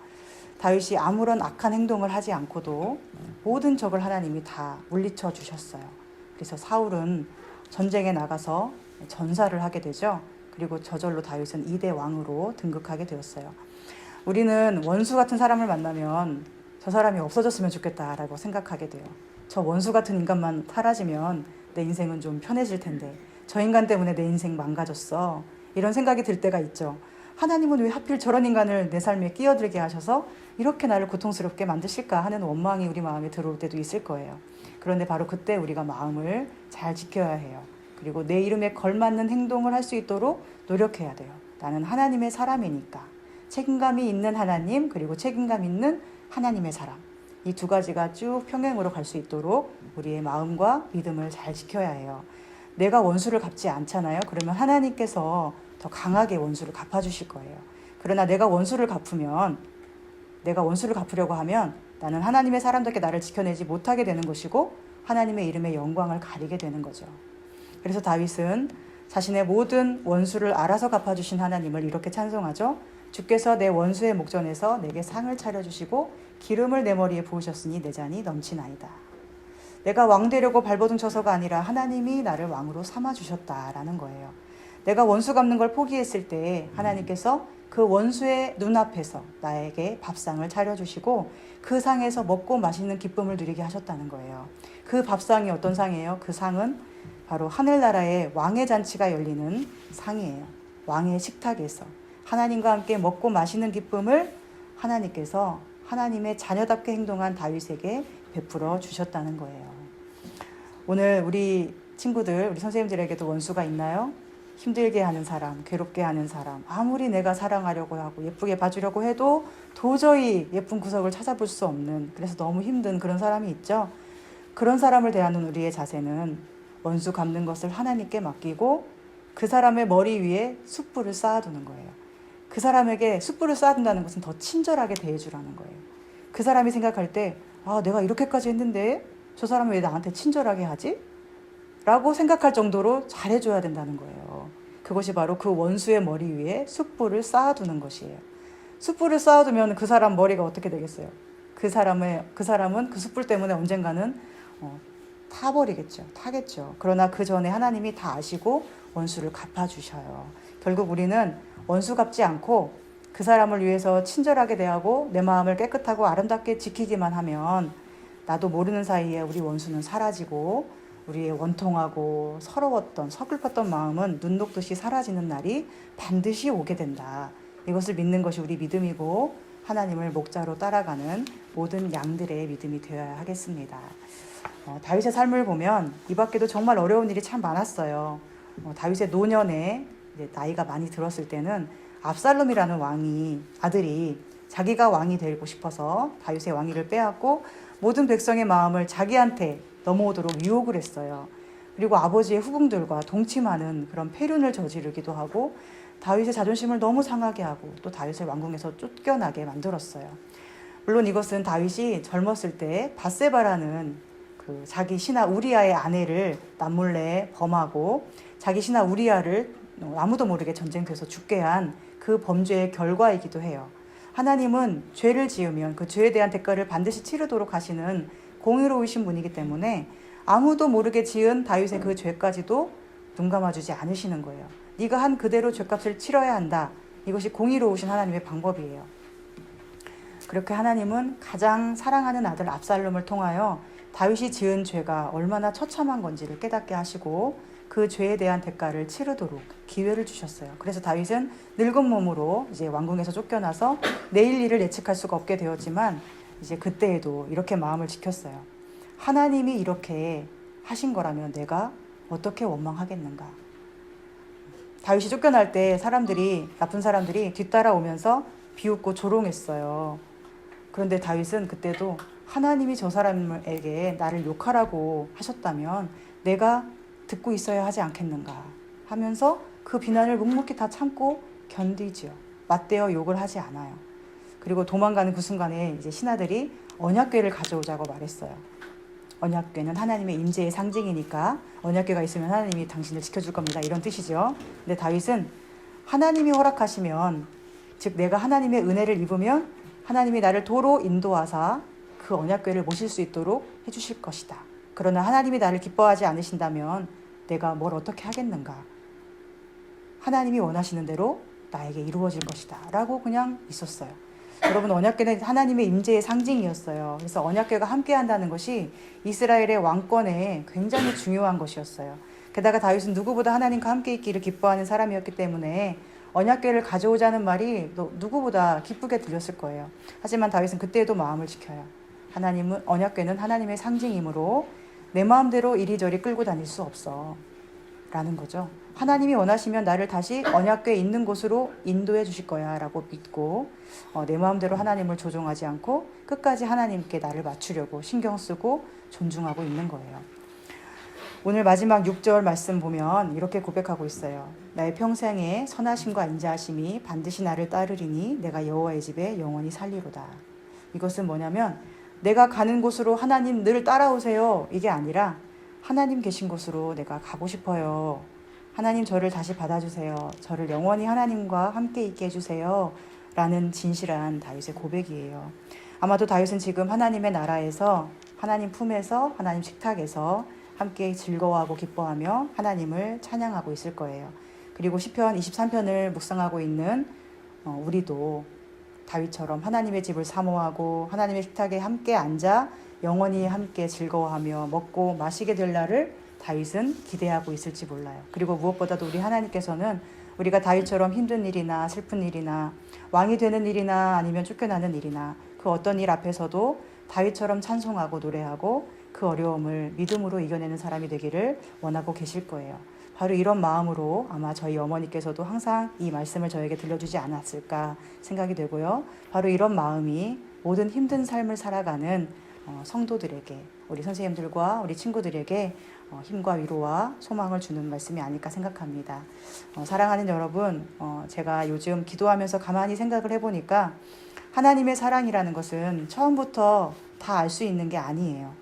다윗이 아무런 악한 행동을 하지 않고도 모든 적을 하나님이 다 물리쳐 주셨어요. 그래서 사울은 전쟁에 나가서 전사를 하게 되죠. 그리고 저절로 다윗은 2대 왕으로 등극하게 되었어요. 우리는 원수 같은 사람을 만나면 저 사람이 없어졌으면 좋겠다라고 생각하게 돼요. 저 원수 같은 인간만 사라지면 내 인생은 좀 편해질 텐데, 저 인간 때문에 내 인생 망가졌어, 이런 생각이 들 때가 있죠. 하나님은 왜 하필 저런 인간을 내 삶에 끼어들게 하셔서 이렇게 나를 고통스럽게 만드실까 하는 원망이 우리 마음에 들어올 때도 있을 거예요. 그런데 바로 그때 우리가 마음을 잘 지켜야 해요. 그리고 내 이름에 걸맞는 행동을 할 수 있도록 노력해야 돼요. 나는 하나님의 사람이니까. 책임감이 있는 하나님, 그리고 책임감 있는 하나님의 사람, 이 두 가지가 쭉 평행으로 갈 수 있도록 우리의 마음과 믿음을 잘 지켜야 해요. 내가 원수를 갚지 않잖아요. 그러면 하나님께서 더 강하게 원수를 갚아주실 거예요. 그러나 내가 원수를 갚으려고 하면 나는 하나님의 사람답게 나를 지켜내지 못하게 되는 것이고 하나님의 이름의 영광을 가리게 되는 거죠. 그래서 다윗은 자신의 모든 원수를 알아서 갚아주신 하나님을 이렇게 찬송하죠. 주께서 내 원수의 목전에서 내게 상을 차려주시고 기름을 내 머리에 부으셨으니 내 잔이 넘치나이다. 내가 왕 되려고 발버둥 쳐서가 아니라 하나님이 나를 왕으로 삼아주셨다라는 거예요. 내가 원수 갚는 걸 포기했을 때 하나님께서 그 원수의 눈앞에서 나에게 밥상을 차려주시고 그 상에서 먹고 마시는 기쁨을 누리게 하셨다는 거예요. 그 밥상이 어떤 상이에요? 그 상은 바로 하늘나라의 왕의 잔치가 열리는 상이에요. 왕의 식탁에서 하나님과 함께 먹고 마시는 기쁨을 하나님께서 하나님의 자녀답게 행동한 다윗에게 베풀어 주셨다는 거예요. 오늘 우리 친구들, 우리 선생님들에게도 원수가 있나요? 힘들게 하는 사람, 괴롭게 하는 사람, 아무리 내가 사랑하려고 하고 예쁘게 봐주려고 해도 도저히 예쁜 구석을 찾아볼 수 없는, 그래서 너무 힘든 그런 사람이 있죠. 그런 사람을 대하는 우리의 자세는 원수 갚는 것을 하나님께 맡기고 그 사람의 머리 위에 숯불을 쌓아두는 거예요. 그 사람에게 숯불을 쌓아둔다는 것은 더 친절하게 대해주라는 거예요. 그 사람이 생각할 때 내가 이렇게까지 했는데 저 사람은 왜 나한테 친절하게 하지? 라고 생각할 정도로 잘해줘야 된다는 거예요. 그것이 바로 그 원수의 머리 위에 숯불을 쌓아두는 것이에요. 숯불을 쌓아두면 그 사람 머리가 어떻게 되겠어요? 그 사람은 그 숯불 때문에 언젠가는 타겠죠. 그러나 그 전에 하나님이 다 아시고 원수를 갚아주셔요. 결국 우리는 원수 갚지 않고 그 사람을 위해서 친절하게 대하고 내 마음을 깨끗하고 아름답게 지키기만 하면 나도 모르는 사이에 우리 원수는 사라지고 우리의 원통하고 서러웠던 서글펐던 마음은 눈 녹듯이 사라지는 날이 반드시 오게 된다. 이것을 믿는 것이 우리 믿음이고 하나님을 목자로 따라가는 모든 양들의 믿음이 되어야 하겠습니다. 다윗의 삶을 보면 이 밖에도 정말 어려운 일이 참 많았어요. 다윗의 노년에 나이가 많이 들었을 때는 압살롬이라는 아들이 자기가 왕이 되고 싶어서 다윗의 왕위를 빼앗고 모든 백성의 마음을 자기한테 넘어오도록 유혹을 했어요. 그리고 아버지의 후궁들과 동침하는 그런 폐륜을 저지르기도 하고 다윗의 자존심을 너무 상하게 하고 또 다윗을 왕궁에서 쫓겨나게 만들었어요. 물론 이것은 다윗이 젊었을 때 밧세바라는 그 자기 신하 우리아의 아내를 남몰래 범하고 자기 신하 우리아를 아무도 모르게 전쟁터에서 죽게 한 그 범죄의 결과이기도 해요. 하나님은 죄를 지으면 그 죄에 대한 대가를 반드시 치르도록 하시는 공의로우신 분이기 때문에 아무도 모르게 지은 다윗의 그 죄까지도 눈 감아주지 않으시는 거예요. 네가 한 그대로 죄값을 치러야 한다. 이것이 공의로우신 하나님의 방법이에요. 그렇게 하나님은 가장 사랑하는 아들 압살롬을 통하여 다윗이 지은 죄가 얼마나 처참한 건지를 깨닫게 하시고 그 죄에 대한 대가를 치르도록 기회를 주셨어요. 그래서 다윗은 늙은 몸으로 이제 왕궁에서 쫓겨나서 내일 일을 예측할 수가 없게 되었지만 이제 그때에도 이렇게 마음을 지켰어요. 하나님이 이렇게 하신 거라면 내가 어떻게 원망하겠는가. 다윗이 쫓겨날 때 나쁜 사람들이 뒤따라오면서 비웃고 조롱했어요. 그런데 다윗은 그때도 하나님이 저 사람에게 나를 욕하라고 하셨다면 내가 듣고 있어야 하지 않겠는가. 하면서 그 비난을 묵묵히 다 참고 견디지요. 맞대어 욕을 하지 않아요. 그리고 도망가는 그 순간에 이제 신하들이 언약궤를 가져오자고 말했어요. 언약궤는 하나님의 임재의 상징이니까 언약궤가 있으면 하나님이 당신을 지켜줄 겁니다. 이런 뜻이죠. 근데 다윗은 하나님이 허락하시면, 즉 내가 하나님의 은혜를 입으면 하나님이 나를 도로 인도하사 그 언약궤를 모실 수 있도록 해주실 것이다. 그러나 하나님이 나를 기뻐하지 않으신다면 내가 뭘 어떻게 하겠는가. 하나님이 원하시는 대로 나에게 이루어질 것이다 라고 그냥 있었어요. 여러분, 언약궤는 하나님의 임재의 상징이었어요. 그래서 언약궤가 함께 한다는 것이 이스라엘의 왕권에 굉장히 중요한 것이었어요. 게다가 다윗은 누구보다 하나님과 함께 있기를 기뻐하는 사람이었기 때문에 언약궤를 가져오자는 말이 누구보다 기쁘게 들렸을 거예요. 하지만 다윗은 그때에도 마음을 지켜요. 언약궤는 하나님의 상징이므로 내 마음대로 이리저리 끌고 다닐 수 없어 라는 거죠. 하나님이 원하시면 나를 다시 언약궤 있는 곳으로 인도해 주실 거야 라고 믿고 내 마음대로 하나님을 조종하지 않고 끝까지 하나님께 나를 맞추려고 신경 쓰고 존중하고 있는 거예요. 오늘 마지막 6절 말씀 보면 이렇게 고백하고 있어요. 나의 평생에 선하심과 인자하심이 반드시 나를 따르리니 내가 여호와의 집에 영원히 살리로다. 이것은 뭐냐면 내가 가는 곳으로 하나님 늘 따라오세요 이게 아니라 하나님 계신 곳으로 내가 가고 싶어요. 하나님 저를 다시 받아주세요. 저를 영원히 하나님과 함께 있게 해주세요 라는 진실한 다윗의 고백이에요. 아마도 다윗은 지금 하나님의 나라에서, 하나님 품에서, 하나님 식탁에서 함께 즐거워하고 기뻐하며 하나님을 찬양하고 있을 거예요. 그리고 시편 23편을 묵상하고 있는 우리도 다윗처럼 하나님의 집을 사모하고 하나님의 식탁에 함께 앉아 영원히 함께 즐거워하며 먹고 마시게 될 날을 다윗은 기대하고 있을지 몰라요. 그리고 무엇보다도 우리 하나님께서는 우리가 다윗처럼 힘든 일이나 슬픈 일이나 왕이 되는 일이나 아니면 쫓겨나는 일이나 그 어떤 일 앞에서도 다윗처럼 찬송하고 노래하고 그 어려움을 믿음으로 이겨내는 사람이 되기를 원하고 계실 거예요. 바로 이런 마음으로 아마 저희 어머니께서도 항상 이 말씀을 저에게 들려주지 않았을까 생각이 되고요. 바로 이런 마음이 모든 힘든 삶을 살아가는 성도들에게, 우리 선생님들과 우리 친구들에게 힘과 위로와 소망을 주는 말씀이 아닐까 생각합니다. 사랑하는 여러분, 제가 요즘 기도하면서 가만히 생각을 해보니까 하나님의 사랑이라는 것은 처음부터 다 알 수 있는 게 아니에요.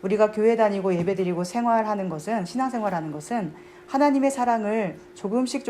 우리가 교회 다니고 예배드리고 생활하는 것은, 신앙생활하는 것은 하나님의 사랑을 조금씩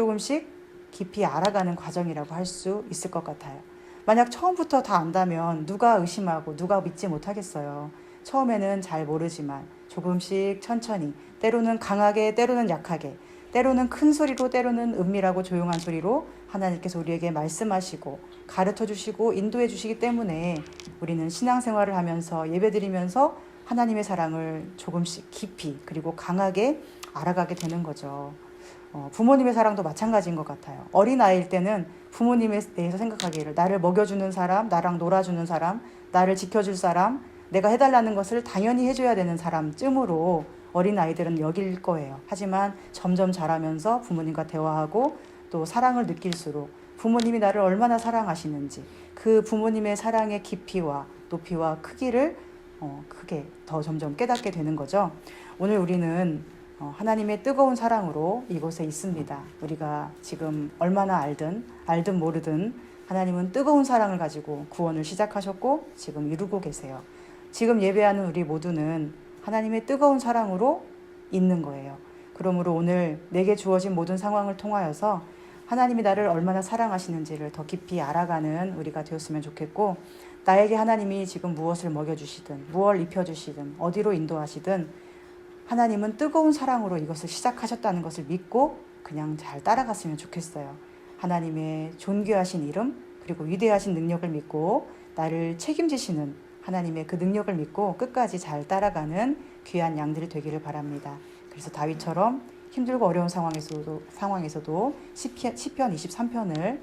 깊이 알아가는 과정이라고 할 수 있을 것 같아요. 만약 처음부터 다 안다면 누가 의심하고 누가 믿지 못하겠어요. 처음에는 잘 모르지만 조금씩 천천히, 때로는 강하게, 때로는 약하게, 때로는 큰 소리로, 때로는 은밀하고 조용한 소리로 하나님께서 우리에게 말씀하시고 가르쳐 주시고 인도해 주시기 때문에 우리는 신앙생활을 하면서 예배드리면서 하나님의 사랑을 조금씩 깊이 그리고 강하게 알아가게 되는 거죠. 부모님의 사랑도 마찬가지인 것 같아요. 어린아이일 때는 부모님에 대해서 생각하기를 나를 먹여주는 사람, 나랑 놀아주는 사람, 나를 지켜줄 사람, 내가 해달라는 것을 당연히 해줘야 되는 사람쯤으로 어린아이들은 여길 거예요. 하지만 점점 자라면서 부모님과 대화하고 또 사랑을 느낄수록 부모님이 나를 얼마나 사랑하시는지 그 부모님의 사랑의 깊이와 높이와 크기를 크게 더 점점 깨닫게 되는 거죠. 오늘 우리는 하나님의 뜨거운 사랑으로 이곳에 있습니다. 우리가 지금 얼마나 알든 모르든 하나님은 뜨거운 사랑을 가지고 구원을 시작하셨고 지금 이루고 계세요. 지금 예배하는 우리 모두는 하나님의 뜨거운 사랑으로 있는 거예요. 그러므로 오늘 내게 주어진 모든 상황을 통하여서 하나님이 나를 얼마나 사랑하시는지를 더 깊이 알아가는 우리가 되었으면 좋겠고, 나에게 하나님이 지금 무엇을 먹여주시든 무엇을 입혀주시든 어디로 인도하시든 하나님은 뜨거운 사랑으로 이것을 시작하셨다는 것을 믿고 그냥 잘 따라갔으면 좋겠어요. 하나님의 존귀하신 이름 그리고 위대하신 능력을 믿고 나를 책임지시는 하나님의 그 능력을 믿고 끝까지 잘 따라가는 귀한 양들이 되기를 바랍니다. 그래서 다윗처럼 힘들고 어려운 상황에서도 시편 23편을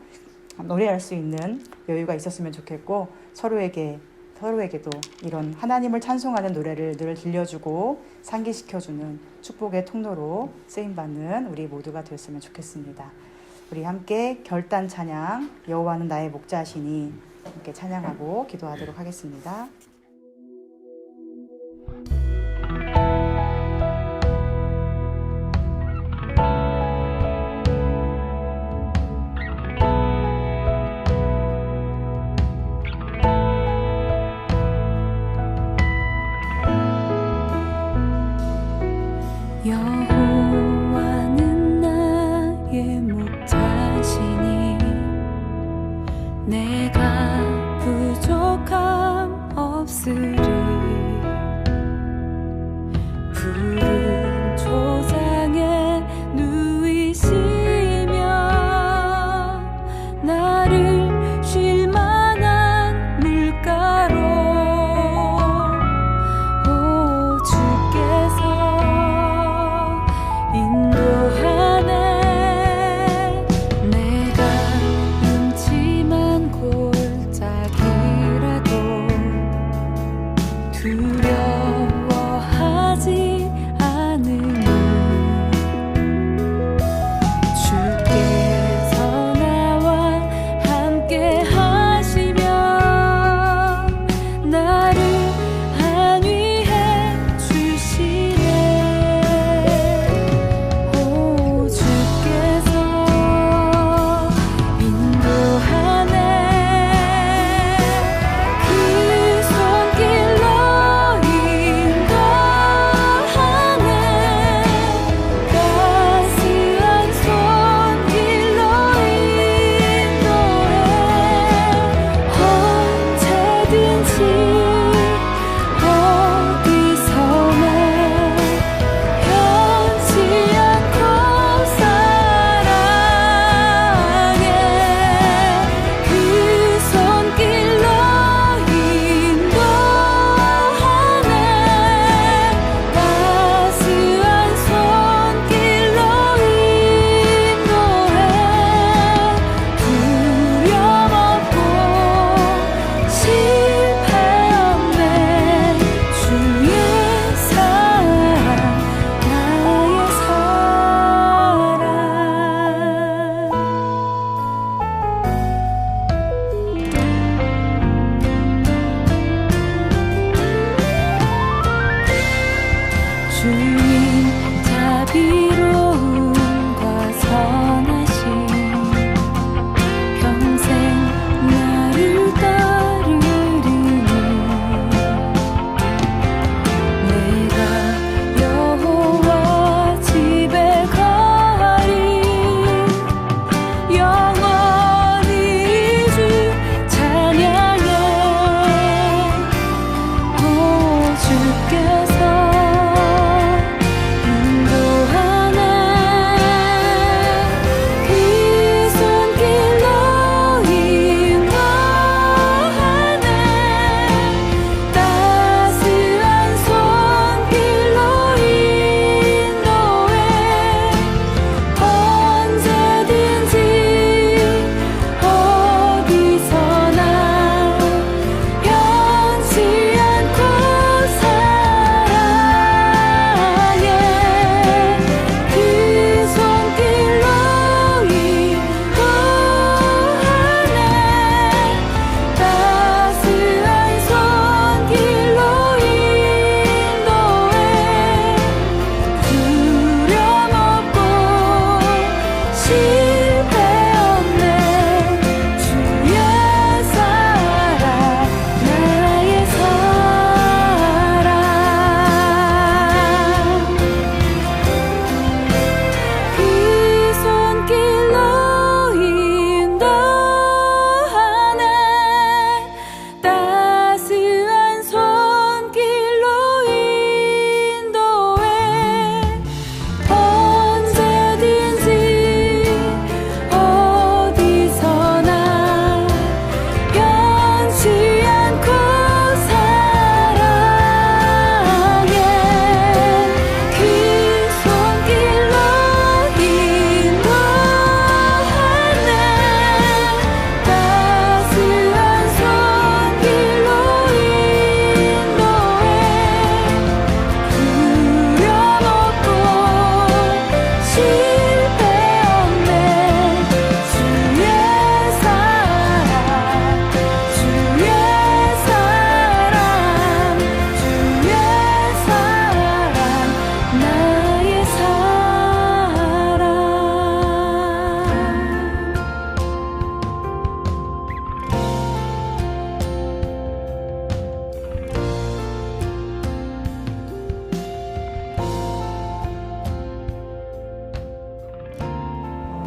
노래할 수 있는 여유가 있었으면 좋겠고, 서로에게도 이런 하나님을 찬송하는 노래를 늘 들려주고 상기시켜주는 축복의 통로로 쓰임받는 우리 모두가 되었으면 좋겠습니다. 우리 함께 결단 찬양, 여호와는 나의 목자시니 함께 찬양하고 기도하도록 하겠습니다. 주님 자비로움과 선하심 평생 나를 따르리니 내가 여호와 집에 가리 영원히 주 찬양해 오 주께서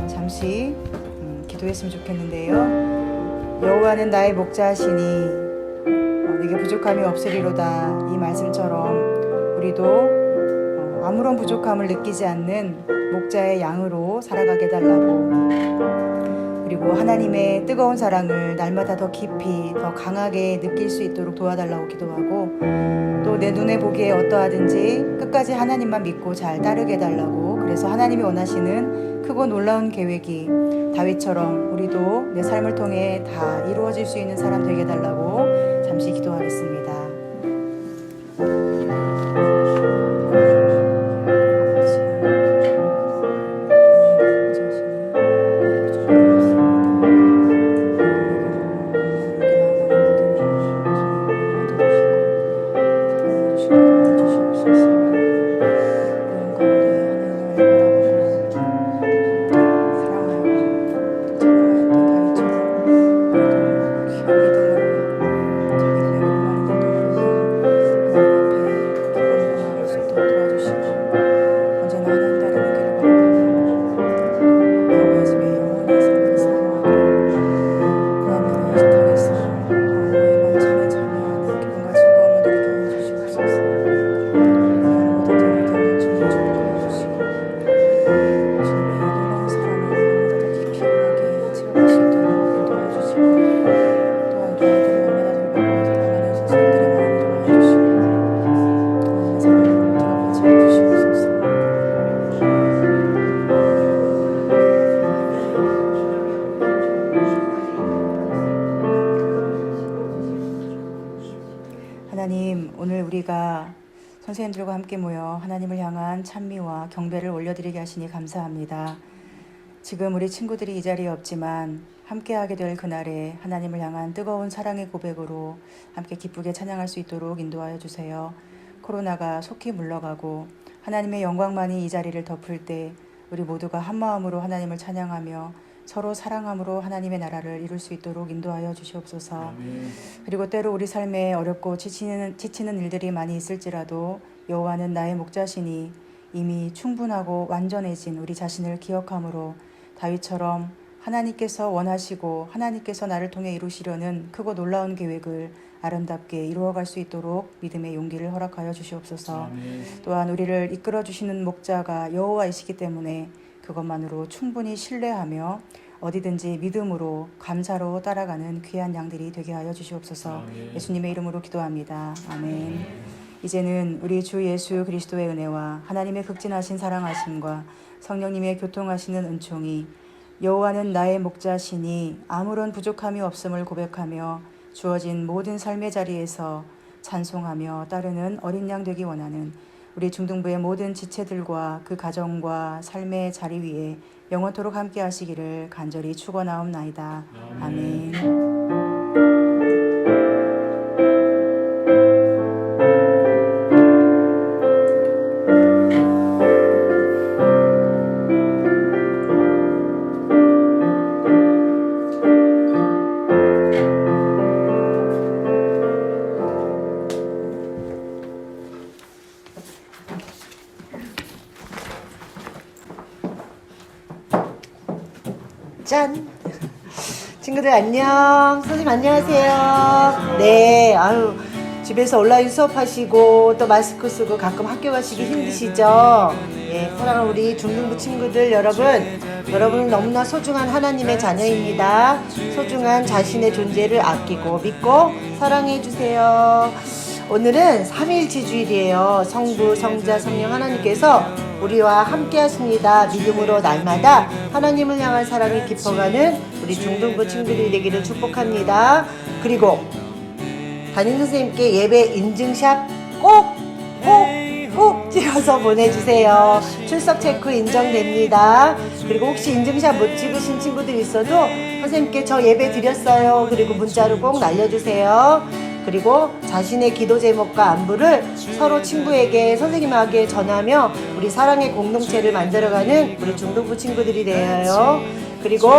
잠시 기도했으면 좋겠는데요. 여호와는 나의 목자시니 내게 부족함이 없으리로다. 이 말씀처럼 우리도 아무런 부족함을 느끼지 않는 목자의 양으로 살아가게 해달라고, 그리고 하나님의 뜨거운 사랑을 날마다 더 깊이 더 강하게 느낄 수 있도록 도와달라고 기도하고, 또 내 눈에 보기에 어떠하든지 끝까지 하나님만 믿고 잘 따르게 해달라고, 그래서 하나님이 원하시는 크고 놀라운 계획이 다윗처럼 우리도 내 삶을 통해 다 이루어질 수 있는 사람 되게 해달라고 잠시 기도하겠습니다. 하나님, 오늘 우리가 선생님들과 함께 모여 하나님을 향한 찬미와 경배를 올려드리게 하시니 감사합니다. 지금 우리 친구들이 이 자리에 없지만 함께하게 될 그날에 하나님을 향한 뜨거운 사랑의 고백으로 함께 기쁘게 찬양할 수 있도록 인도하여 주세요. 코로나가 속히 물러가고 하나님의 영광만이 이 자리를 덮을 때 우리 모두가 한 마음으로 하나님을 찬양하며 서로 사랑함으로 하나님의 나라를 이룰 수 있도록 인도하여 주시옵소서. 그리고 때로 우리 삶에 어렵고 지치는 일들이 많이 있을지라도 여호와는 나의 목자시니 이미 충분하고 완전해진 우리 자신을 기억함으로 다윗처럼 하나님께서 원하시고 하나님께서 나를 통해 이루시려는 크고 놀라운 계획을 아름답게 이루어갈 수 있도록 믿음의 용기를 허락하여 주시옵소서. 또한 우리를 이끌어 주시는 목자가 여호와이시기 때문에 그것만으로 충분히 신뢰하며 어디든지 믿음으로 감사로 따라가는 귀한 양들이 되게 하여 주시옵소서. 예수님의 이름으로 기도합니다. 아멘. 이제는 우리 주 예수 그리스도의 은혜와 하나님의 극진하신 사랑하심과 성령님의 교통하시는 은총이 여호와는 나의 목자시니 아무런 부족함이 없음을 고백하며 주어진 모든 삶의 자리에서 찬송하며 따르는 어린 양 되기 원하는 우리 중등부의 모든 지체들과 그 가정과 삶의 자리 위에 영원토록 함께 하시기를 간절히 축원하옵나이다. 아멘. 짠! 친구들 안녕. 선생님 안녕하세요. 네, 아유 집에서 온라인 수업하시고 또 마스크 쓰고 가끔 학교 가시기 힘드시죠? 예, 사랑하는 우리 중등부 친구들 여러분은 너무나 소중한 하나님의 자녀입니다. 소중한 자신의 존재를 아끼고 믿고 사랑해 주세요. 오늘은 삼위일체주일이에요. 성부, 성자, 성령 하나님께서 우리와 함께 하십니다. 믿음으로 날마다 하나님을 향한 사랑이 깊어가는 우리 중등부 친구들이 되기를 축복합니다. 그리고 담임선생님께 예배 인증샷 꼭 찍어서 보내주세요. 출석 체크 인정됩니다. 그리고 혹시 인증샷 못 찍으신 친구들 있어도 선생님께 저 예배 드렸어요. 그리고 문자로 꼭 날려주세요. 그리고 자신의 기도 제목과 안부를 서로 친구에게 선생님에게 전하며 우리 사랑의 공동체를 만들어가는 우리 중등부 친구들이 되어요. 그리고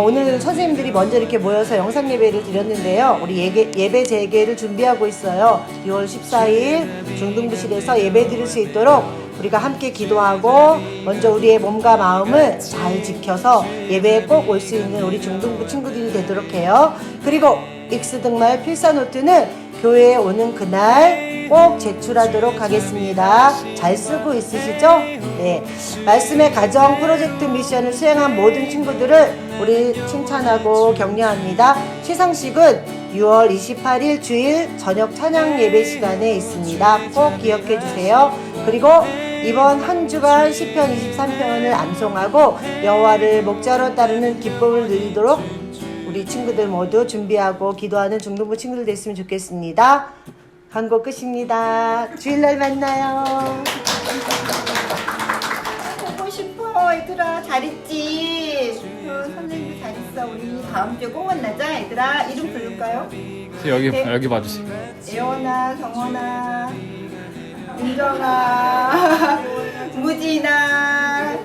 오늘 선생님들이 먼저 이렇게 모여서 영상 예배를 드렸는데요. 우리 예배 재개를 준비하고 있어요. 6월 14일 중등부실에서 예배 드릴 수 있도록 우리가 함께 기도하고 먼저 우리의 몸과 마음을 잘 지켜서 예배에 꼭 올 수 있는 우리 중등부 친구들이 되도록 해요. 그리고 익스등말 필사노트는 교회에 오는 그날 꼭 제출하도록 하겠습니다. 잘 쓰고 있으시죠? 네. 말씀의 가정 프로젝트 미션을 수행한 모든 친구들을 우리 칭찬하고 격려합니다. 시상식은 6월 28일 주일 저녁 찬양 예배 시간에 있습니다. 꼭 기억해 주세요. 그리고 이번 한 주간 시편 23편을 암송하고 여호와를 목자로 따르는 기쁨을 누리도록 우리 친구들 모두 준비하고 기도하는 중등부 친구들 됐으면 좋겠습니다. 광고 끝입니다. 주일날 만나요. 보고 싶어 얘들아. 잘 있지? 선생님도 잘 있어. 우리 다음 주에 꼭 만나자 얘들아. 이름 부를까요? 여기 봐주세요. 예원아, 정원아, 은정아, 무진아,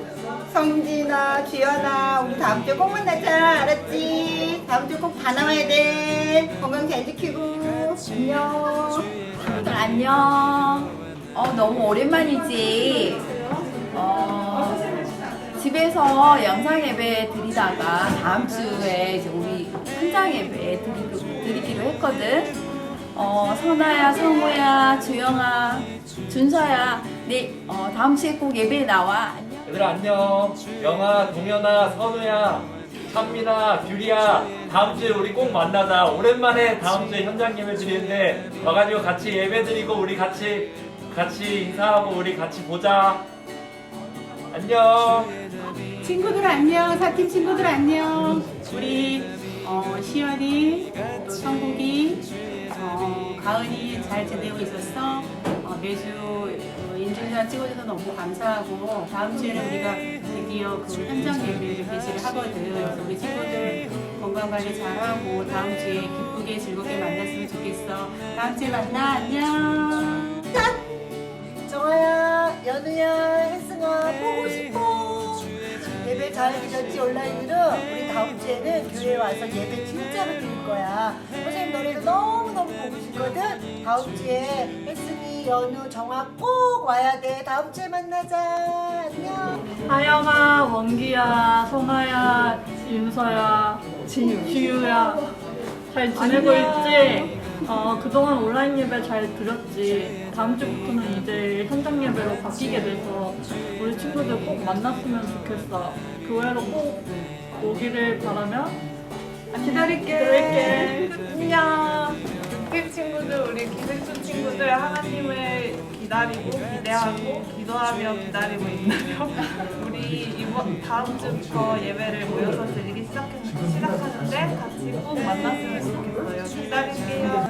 성진아, 주연아. 우리 다음 주에 꼭 만나자. 알았지? 다음 주에 꼭 다 나와야 돼. 건강 잘 지키고. 안녕. 친구들 안녕. 너무 오랜만이지. 집에서 영상 예배 드리다가 다음 주에 이제 우리 현장 예배 드리기로 했거든. 선아야, 성우야, 주영아, 준서야, 네, 다음 주에 꼭 예배에 나와. 안녕. 얘들아 안녕. 영아, 동현아, 선우야, 찬민아, 뷰리야, 다음 주에 우리 꼭 만나자. 오랜만에 다음 주에 현장 예배 드리는데 와가지고 같이 예배 드리고 우리 같이 인사하고 우리 같이 보자. 안녕. 친구들 안녕. 사팀 친구들 안녕. 우리 시연이, 성국이, 가은이 잘 지내고 있었어. 매주 인증샷 찍어줘서 너무 감사하고 다음 주에는 우리가 드디어 그 현장 예배를 개시를 하거든. 그래서 우리 친구들 건강관리 잘하고 다음 주에 기쁘게 즐겁게 만났으면 좋겠어. 다음 주에 만나. 안녕. 알게 됐지 온라인으로 우리 다음 주에는 교회에 와서 예배 진짜로 드릴 거야. 선생님 노래도 너무너무 보고 싶거든. 다음 주에 혜승이, 연우, 정아 꼭 와야 돼. 다음 주에 만나자. 안녕. 하영아, 원기야, 선아야, 윤서야, 지유야 잘 지내고 있지? 그동안 온라인 예배 잘 드렸지. 다음 주부터는 이제 현장 예배로 바뀌게 돼서 우리 친구들 꼭 만났으면 좋겠어. 교회로 꼭 오기를 바라며 기다릴게. 안녕. 육팀 친구들, 우리 기생충 친구들 하나님을 기다리고 기대하고 기도하며 기다리고 있나요? 우리 다음 주부터 예배를 모여서 드리기 시작하는데 같이 꼭 만났으면 좋겠어요. 기다릴게요.